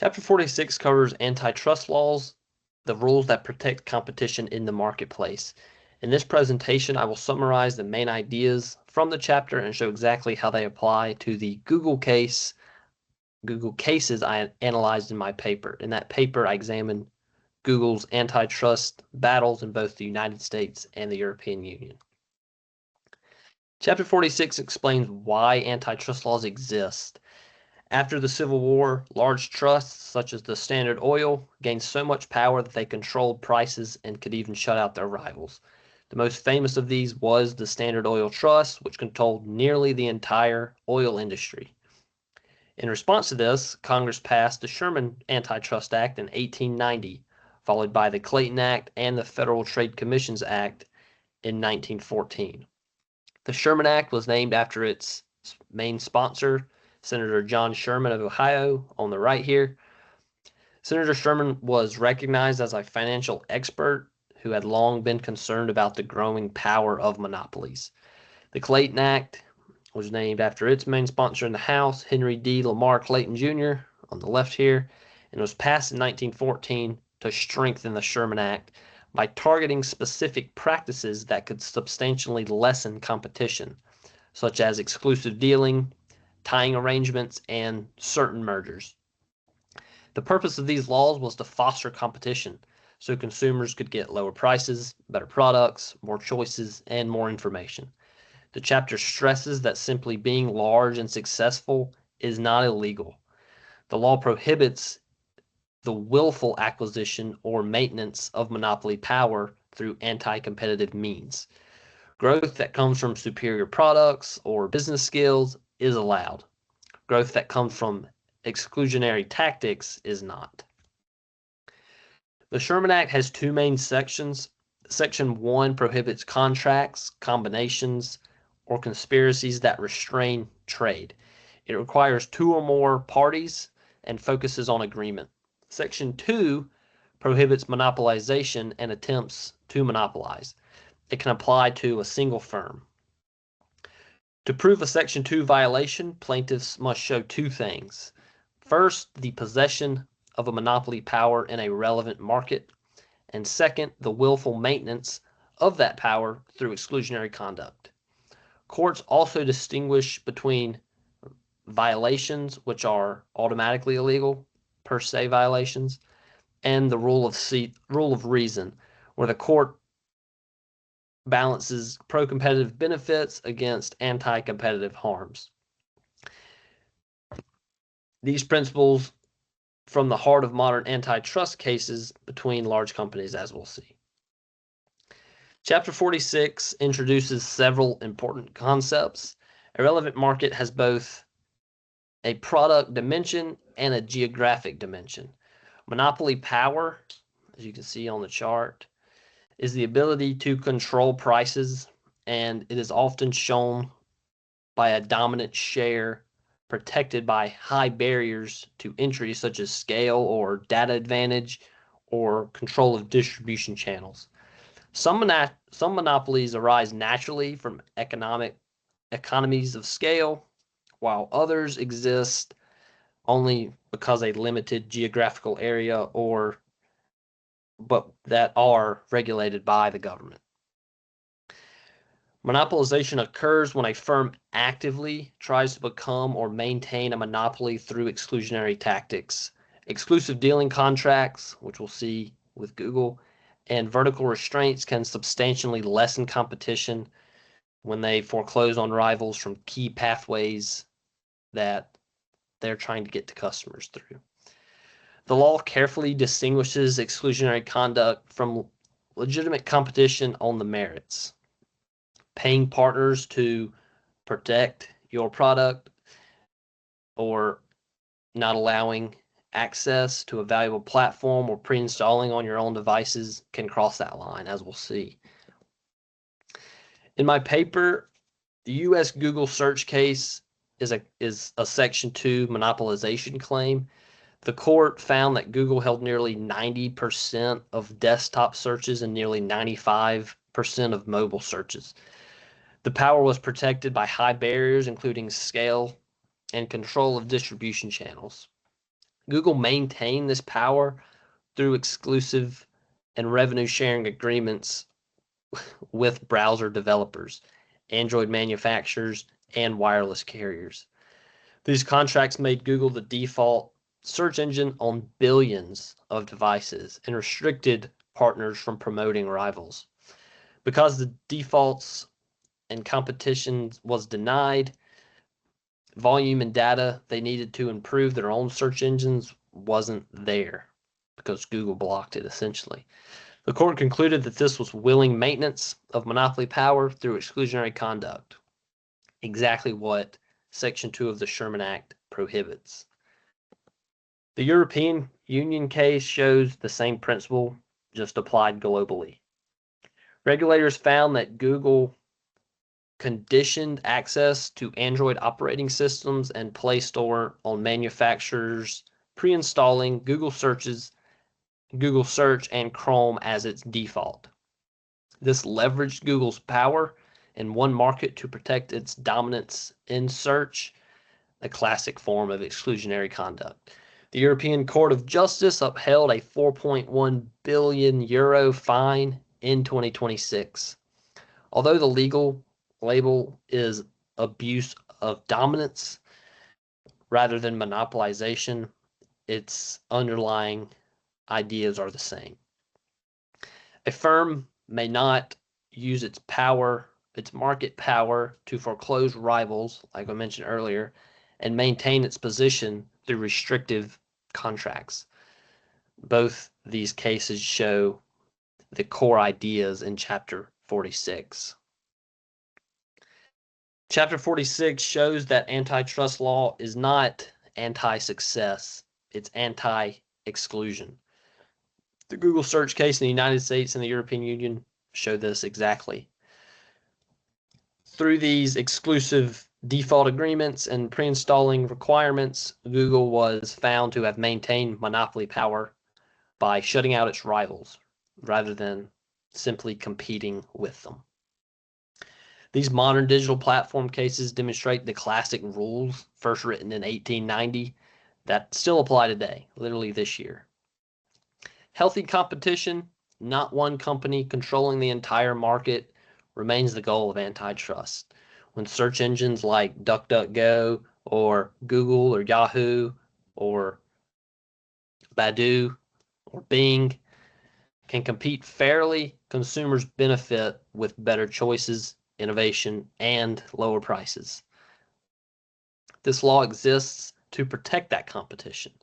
Chapter 46 covers antitrust laws, the rules that protect competition in the marketplace. In this presentation, I will summarize the main ideas from the chapter and show exactly how they apply to the Google cases I analyzed in my paper. In that paper, I examined Google's antitrust battles in both the United States and the European Union. Chapter 46 explains why antitrust laws exist. After the Civil War, large trusts such as the Standard Oil gained so much power that they controlled prices and could even shut out their rivals. The most famous of these was the Standard Oil Trust, which controlled nearly the entire oil industry. In response to this, Congress passed the Sherman Antitrust Act in 1890, followed by the Clayton Act and the Federal Trade Commissions Act in 1914. The Sherman Act was named after its main sponsor, Senator John Sherman of Ohio, on the right here. Senator Sherman was recognized as a financial expert who had long been concerned about the growing power of monopolies. The Clayton Act was named after its main sponsor in the House, Henry D. Lamar Clayton Jr., on the left here, and was passed in 1914 to strengthen the Sherman Act by targeting specific practices that could substantially lessen competition, such as exclusive dealing, tying arrangements, and certain mergers. The purpose of these laws was to foster competition so consumers could get lower prices, better products, more choices, and more information. The chapter stresses that simply being large and successful is not illegal. The law prohibits the willful acquisition or maintenance of monopoly power through anti-competitive means. Growth that comes from superior products or business skills is allowed. Growth that comes from exclusionary tactics is not. The Sherman Act has two main sections. Section 1 prohibits contracts, combinations, or conspiracies that restrain trade. It requires two or more parties and focuses on agreement. Section 2 prohibits monopolization and attempts to monopolize. It can apply to a single firm. To prove a Section 2 violation, plaintiffs must show two things. First, the possession of a monopoly power in a relevant market, and second, the willful maintenance of that power through exclusionary conduct. Courts also distinguish between violations, which are automatically illegal, per se violations, and the rule of reason, where the court balances pro-competitive benefits against anti-competitive harms. These principles from the heart of modern antitrust cases between large companies, as we'll see. Chapter 46 introduces several important concepts. A relevant market has both a product dimension and a geographic dimension. Monopoly power, as you can see on the chart, is the ability to control prices, and it is often shown by a dominant share protected by high barriers to entry, such as scale or data advantage or control of distribution channels. Some monopolies arise naturally from economies of scale, while others exist only because a limited geographical area but that are regulated by the government. Monopolization occurs when a firm actively tries to become or maintain a monopoly through exclusionary tactics. Exclusive dealing contracts, which we'll see with Google, and vertical restraints can substantially lessen competition when they foreclose on rivals from key pathways that they're trying to get to customers through. The law carefully distinguishes exclusionary conduct from legitimate competition on the merits. Paying partners to protect your product or not allowing access to a valuable platform or pre-installing on your own devices can cross that line, as we'll see. In my paper, the U.S. Google search case is a Section 2 monopolization claim. The court found that Google held nearly 90% of desktop searches and nearly 95% of mobile searches. The power was protected by high barriers, including scale and control of distribution channels. Google maintained this power through exclusive and revenue sharing agreements with browser developers, Android manufacturers, and wireless carriers. These contracts made Google the default search engine on billions of devices and restricted partners from promoting rivals. Because the defaults and competition was denied, volume and data they needed to improve their own search engines wasn't there because Google blocked it essentially. The court concluded that this was willing maintenance of monopoly power through exclusionary conduct, exactly what Section 2 of the Sherman Act prohibits. The European Union case shows the same principle, just applied globally. Regulators found that Google conditioned access to Android operating systems and Play Store on manufacturers pre-installing Google Search and Chrome as its default. This leveraged Google's power in one market to protect its dominance in search, a classic form of exclusionary conduct. The European Court of Justice upheld a 4.1 billion euro fine in 2026. Although the legal label is abuse of dominance rather than monopolization, its underlying ideas are the same. A firm may not use its market power to foreclose rivals, like I mentioned earlier, and maintain its position through restrictive contracts. Both these cases show the core ideas in Chapter 46. Chapter 46 shows that antitrust law is not anti-success, it's anti-exclusion. The Google search case in the United States and the European Union show this exactly. Through these exclusive default agreements and pre-installing requirements, Google was found to have maintained monopoly power by shutting out its rivals rather than simply competing with them. These modern digital platform cases demonstrate the classic rules first written in 1890 that still apply today, literally this year. Healthy competition, not one company controlling the entire market, remains the goal of antitrust. When search engines like DuckDuckGo or Google or Yahoo or Baidu or Bing can compete fairly, consumers benefit with better choices, innovation, and lower prices. This law exists to protect that competition,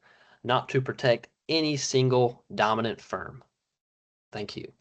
not to protect any single dominant firm. Thank you.